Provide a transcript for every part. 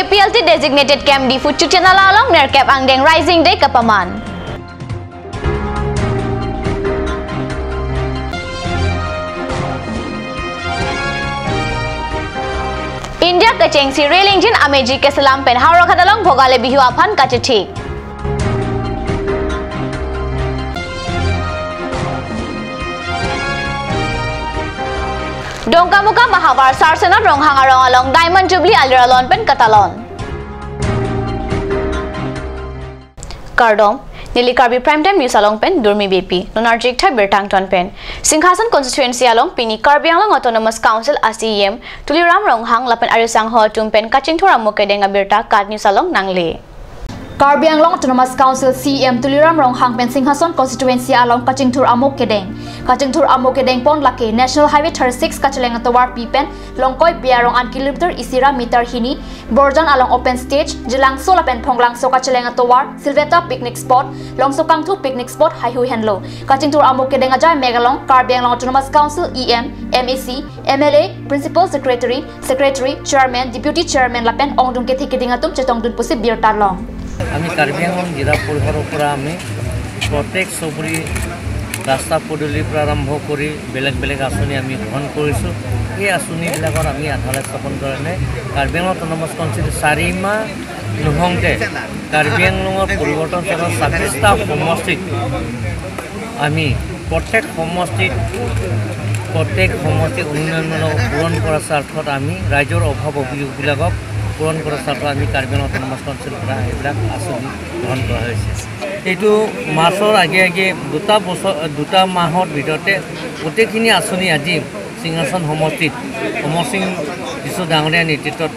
KPLT designated camp di Fuchutina lalong nerkep angdeng Rising Day kapaman. India kacengsi rail engine ameji ke selampen haura kadalong bhogale bihu aphan kachetik. Dongka muka mahabar sarsena rong hangarong along diamond jubilee aliralon pen katalon. Kardom Nili Karbi prime time news along pen Durmi BP Nonarjik Thai Bertang Ton pen Singhasan constituency along Pini Karbi along autonomous council ACEM Tuliram Ronghang lapen arisang ho tumpen kaching thora mukedenga berta kad news along nangle. KARBI Anglong Autonomous Council CEM Tuliram Ronghang pen Singhasan constituency along kaching thur amok kedeng. Kaching thur amok kedeng pon lake National Highway 36 kacheleng atawar pipen longkoi biarong an kilometer isira meter hini Borjan along open stage jelang solapen phonglang so kacheleng atawar Silveta picnic spot longso kangtu picnic spot haihui henlo. Kaching thur amok kedeng ajai megalong KARBI Anglong Autonomous Council EM MAC MLA Principal Secretary Chairman Deputy Chairman lapen ongdung ke thikidingatum chetong dun pusi birtalong. আমি কাৰ্বি আংলং জিলা পৰিষদৰ পৰা আমি প্ৰত্যেক চুবুৰী ৰাস্তা পদূলিৰ পৰা আৰম্ভ কৰি বেলেগ বেলেগ আঁচনি আমি গ্ৰহণ কৰিছোঁ। এই আঁচনিবিলাকৰ আমি আধাৰ স্থাপন কাৰণে কাৰ্বি আংলং অট'নমাছ কাউন্সিল 4 মাহ নহওঁতে কাৰ্বি আংলঙৰ পৰিৱৰ্তন কৰা 26টা সমষ্টিত আমি প্ৰত্যেক সমষ্টিত উন্নয়নমূলক পূৰণ কৰাৰ স্বাৰ্থত আমি ৰাইজৰ অভাৱ অভিযোগবিলাকক পূৰণ কৰাৰ স্বাৰ্থত আমি কাৰ্বি আংলং অট'নমাছ কাউন্সিলৰ পৰা এইবিলাক আঁচনি গ্ৰহণ কৰা হৈছে। এইটো মাৰ্চৰ আগে দুটা মাহৰ ভিতৰতে গোটেইখিনি আঁচনি আজি সিংহাসন সমষ্টিত অমৰ সিং কিছু ডাঙৰীয়া নেতৃত্বত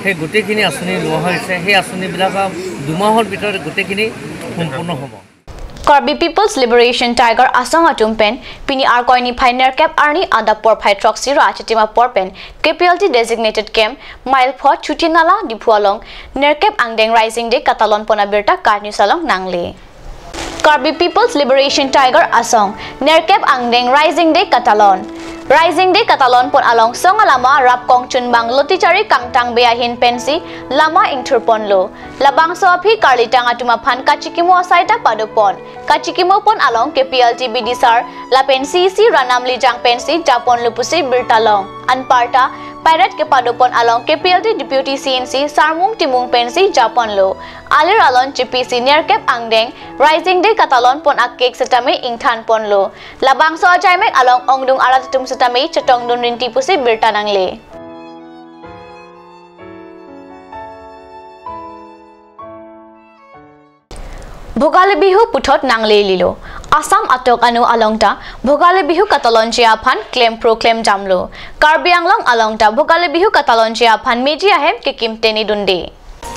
সেই গোটেইখিনি আঁচনি লোৱা হৈছে। সেই আঁচনিবিলাক 2 মাহৰ ভিতৰত গোটেইখিনি সম্পূৰ্ণ হ'ব। KARBI People's Liberation Tiger Asong Atumpen Pini Arkoini Pioneer Cap Arni Ada Porpai Troxira Achitima Porpen KPLT designated camp Mile Pho Chutinala Dipualong Nerkep Angdeng Rising Day Katalon Ponabirta Karnusalong Nangle. KARBI People's Liberation Tiger Asong Nerkep Angdeng Rising Day Katalon Rising Day Katalon pon along song alama rap kong chunbang lotichari kangtang beahin pensi lama ingturpon lo labang soaphi karlitang atuma phan kachikimo asaita padopon kachikimo pon along KPLT bidisar la pensi si ranamli jang pensi japon lupusi birtalong anparta Pirate ke padopon along KPLT Deputy CNC Sarmung Timung pensi Japon lo alir alon GPC Nerkep Angdeng Rising Day Katalon pon akek setame ingthan pon lo labang so ajaimek along ongdung aratutum setame chetong dun rinti pusi birtanangle. Bhogale bihu puthot nangle lilo Assam atok anu alongta Bhogale bihu Katalon Jiaphan claim proclaim jamlo KARBI Anglong alongta Bhogale bihu Katalon Jiaphan meji ahem kikim teni dunde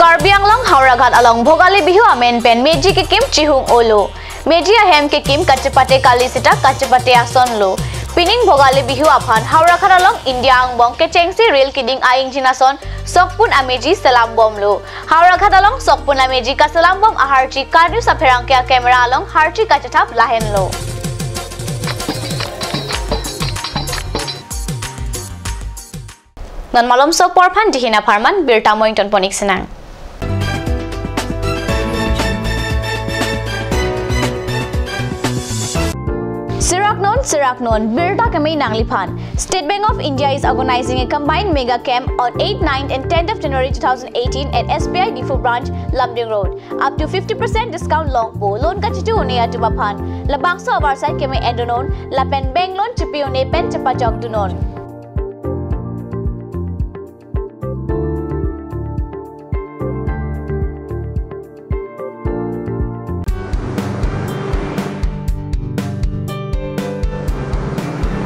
KARBI Anglong Hauraghat along Bhogale bihu amen pen meji kikim chihung olo meji ahem kikim kachepate kalisita kachepate ason lo Pining Bhogale bihu aphan Hauraghat along India angbong kechengsi rail kiding aing jinason Sokpun ameji salam bom lo Hauraghat along Sokpun ameji ka salam bom aharchi karnu sapherangkya camera along harchi kachathap lahen lo Non malom so porphan dihina farman birta moington ponik senang Siraknon, Birta Kamei Nangliphan. State Bank of India is organizing a combined mega camp on 8th, 9th and 10th of January 2018 at SBI Difu branch, Lamding Road. Up to 50% discount longpo. Loan kachitu one atubaphan. Labangso awarsai keme endonon. Lapen bank loan chipi one pen chapajok dunon.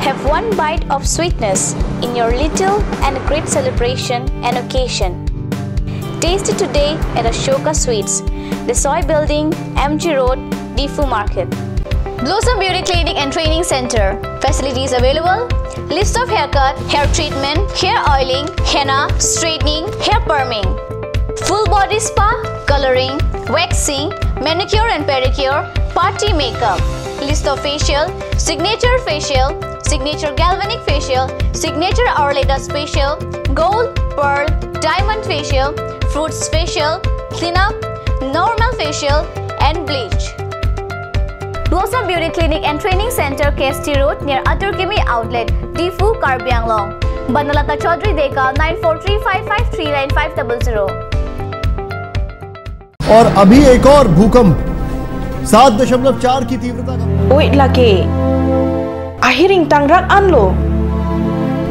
Have one bite of sweetness in your little and great celebration and occasion. Taste it today at Ashoka Sweets, the Soy Building, MG Road, Difu Market. Blossom Beauty Clinic and Training Center. Facilities available. List of haircut, hair treatment, hair oiling, henna, straightening, hair perming. Full body spa, coloring, waxing, manicure and pedicure, party makeup. List of facial, signature galvanic facial, signature Aurelatus facial, gold, pearl, diamond facial, fruits facial, cleanup, normal facial, and bleach. Blossom Beauty Clinic and Training Center, KST Road near Atur Kimi Outlet, Difu, KARBI Anglong. Banalata Chaudhary Deka 9435539500. और अभी एक और भूकंप 7.4 की तीव्रता का Wait lagi. Ahiring tangrak anlo.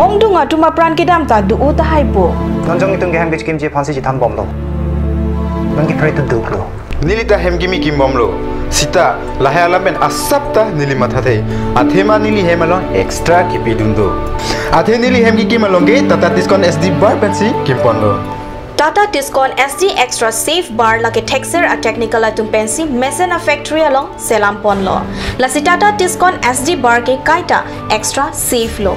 Ong dunga tuma pran kedam ta du uta haibo. Nonjong itong gehem bitch kimchi phansi jitam bom lo. Nongi pray to do lo. Nilita hem gimi kim bom lo. Sita lahe alamen asapta nili mathate. Athema nili hemalon extra kipidundo. Athe nili hem gi kimalonge tata discount SD bar pensi kimpon lo. Tata Discount SD Extra Safe Bar lagi texture a technical atum pensi mesen a factory along selam pon lo. Lasi Tata Discount SD Bar ke kaita extra safe lo.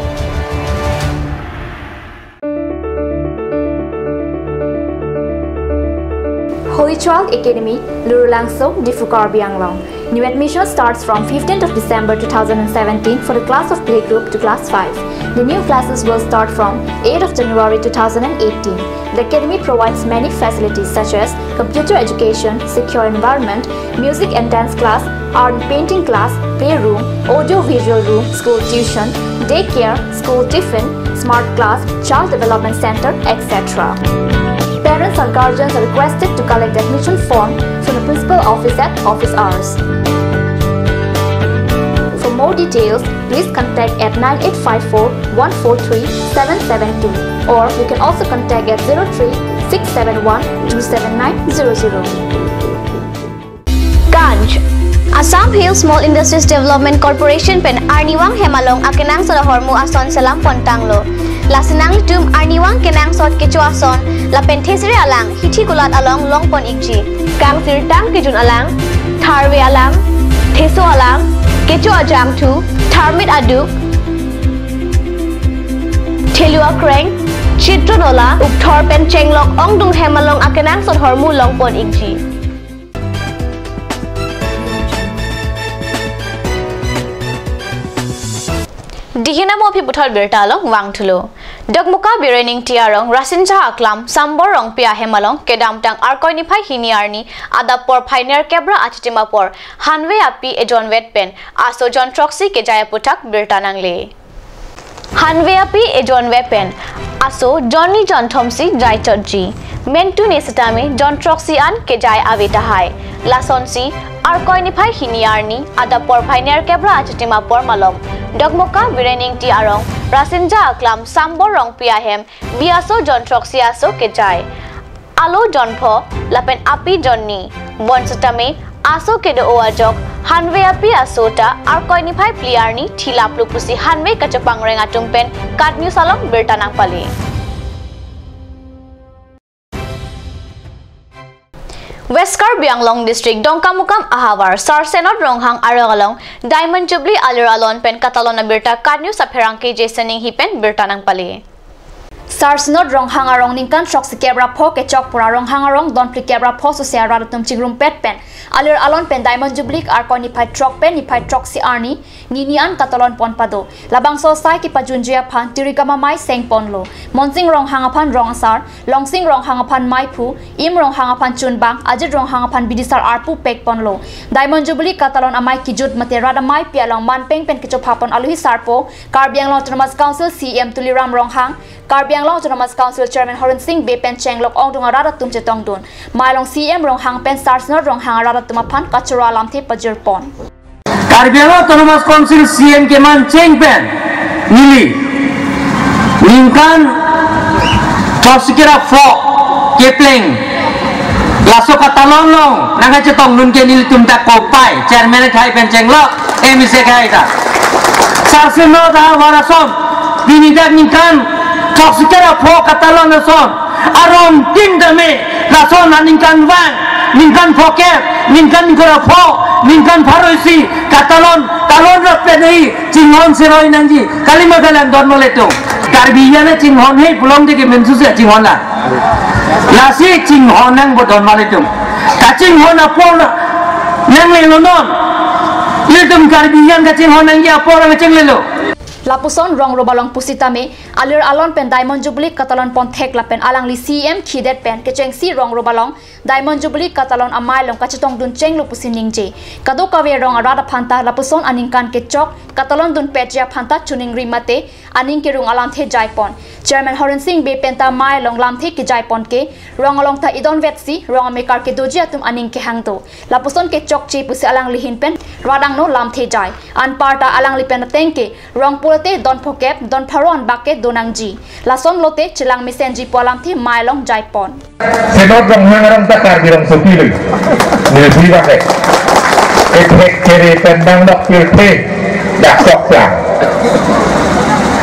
Holy Child Academy, Lurulangso, Difu KARBI Anglong. New admission starts from 15th of December 2017 for the class of playgroup to class 5. The new classes will start from 8th of January 2018. The academy provides many facilities such as computer education, secure environment, music and dance class, art and painting class, playroom, audio-visual room, school tuition, daycare, school tiffin, smart class, child development center, etc. Parents and guardians are requested to collect the admission form from the principal office at office hours. For more details, please contact at 9854-143-772 or you can also contact at 03-671-27900. Ganj Assam Hill Small Industries Development Corporation pen Arniwang Hemalong akenang sa hormu ason salam pontanglo. Lasinang litum Arniwang kenang sot kecho ason la penthesire alang hithi kulat along longpon ikji. Kang sirtang kijun alang tharwe alang theso alang kecho ajam thu tharmit aduk thelua kreng chitronola ukthor pen chenglok ongdung hemalong akenang sot hormu longpon ikji. Dihina mo phi buthar bertalong wangthulo dogmuka birening tiarong rasinja aklam samborong pia hemalong kedamtang arkoini phai hiniarni adapor phainer kebra achitima por hanwe api ejon wetpen aso jon troxy ke jaya puthak bertanangle hanwe api ejon wepen aso joni jon thomsi jai chotji mentu nesitame jon troxy an ke jai aveta hai lasonsi arkoini phai hiniarni adapor phainer kebra achitima por malom Dogmoka birening ti arong rasinja aklam samborong piahem biaso jontroxi aso kejai alo jonpho lapen api jonni bonsatame aso kedo oajok hanwe api asota arkoini phai pliarni thilaplu pusi hanwe kachapangrenga tumpen katnew salong bertanang pali West KARBI Anglong District Dongkamukam Ahawar Sarsenot Ronghang Aragalong Diamond Jubilee Aliralon pen Catalona Birta Katnew Sapherangke Jasoning hipen Birtanang pali Sarsenot Ronghang Arong Ningkan Shok Sikebra Po ke Chok Pura Ronghang Arong Don Plikebra Po Sosiara Tum Chigrum Pet pen Alir Alon pen Diamond Jubilee Arko ni Pai Trok pen ni Pai Trok si Arni Ninian Catalon Pon Pado Labang Sosai ki Pajunjia Pan Tirikama Mai Seng Ponlo Monsing Ronghang Apan Rongsar Longsing Ronghang Apan Mai Pu Im Ronghang Apan Chunbang Ajit Ronghang Apan Bidisar Arpu Pek Ponlo Diamond Jubilee Catalon Amai Kijut Materada Mai Pialong Manpeng pen Kichopapon Aluhi Sarpo KARBI Anglong Autonomous Council CM Tuliram Ronghang KARBI Anglong Autonomous Council Chairman Horan Singh Bepen Chenglok Ong Dung Arada Tum Chetong Dun Mailong CM Ronghang Pen Sarsenot Ronghang Arada Tumapan Kachura Lamthi Pajur Pon KARBI Anglong Autonomous Council CM Keman Cheng Pen Nili Ningkan Chosikira Fo Kepling Laso Katalong Long Nanga Chetong Nun Ke Nili Tumta Kopai Chairman Khai Pen Chenglok Emise Khai Ta Sarsenot Warasom Binidak Ningkan Chosikira Fo Katalong Nason Arom Ting Dame Lason Ningkan Wang Ningkan Pokep Ningkan Nikora Fo Ningkan Faroisi Katalon Talon Rapeni Cinghon Seroi Nanji Kalimagalan Dormoleto KARBI Yana Cinghon Hei Pulong Deke Mensusia Cinghon La Lasi Cinghon Nang Bodon Maletum Kacinghon Apol Nang Lelonon Iltum KARBI Yan Kacinghon Nang Ya Apol Ngaceng Lelo Lapuson rong robalong pusitame alir alon pen Diamond Jubilee Katalon pon thek lapen alang li CM khidet pen kecheng si rong robalong Diamond Jubilee Katalon amai long kachitong dun cheng lu pusining je kado kawe rong arada phanta lapuson aningkan kechok Katalon dun petja phanta chuning rimate aning ke rong alam the jaipon Chairman Horan Singh be penta mai long lam the ke jaipon ke rong along tha idon vetsi rong amekar ke doji atum aning ke hangto lapuson ke chok che pusi alang li hin pen radang no lam the jai an parta alang li pen tengke rong purate don phokep don pharon bakke donangji lason lote chilang misenji polam thi mailong jaipon senot rong hangarong takar birong supili ni biwa ke ek kere pendang dok pilte dak sok lang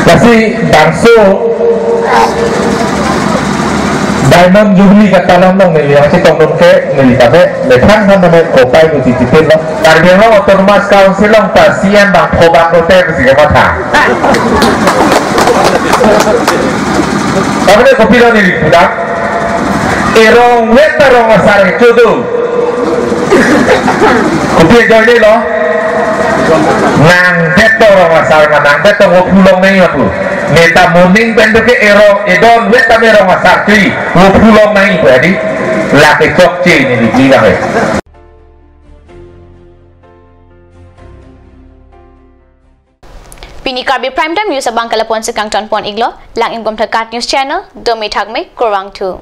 kasi bangso Diamond Jubilee Katalon nong nili masih tongdon ke nili kafe lekan kan namanya kopai ku cicipin lo karena lo Autonomous Council long pasien bang kobang hotel ke sini mata tapi kopi lo nili sudah erong weta rong asar cudu kopi jauh ni lo nang beto rong asar nang beto wo pulong nih aku neta muning bentuk erong edon weta merong asar cuy wo pulong nih jadi laki cokci ini di bilang Pini KARBI Prime Time News abang kalapon sekang ton pon iglo lang ingkom thakat news channel domi thakme korang tu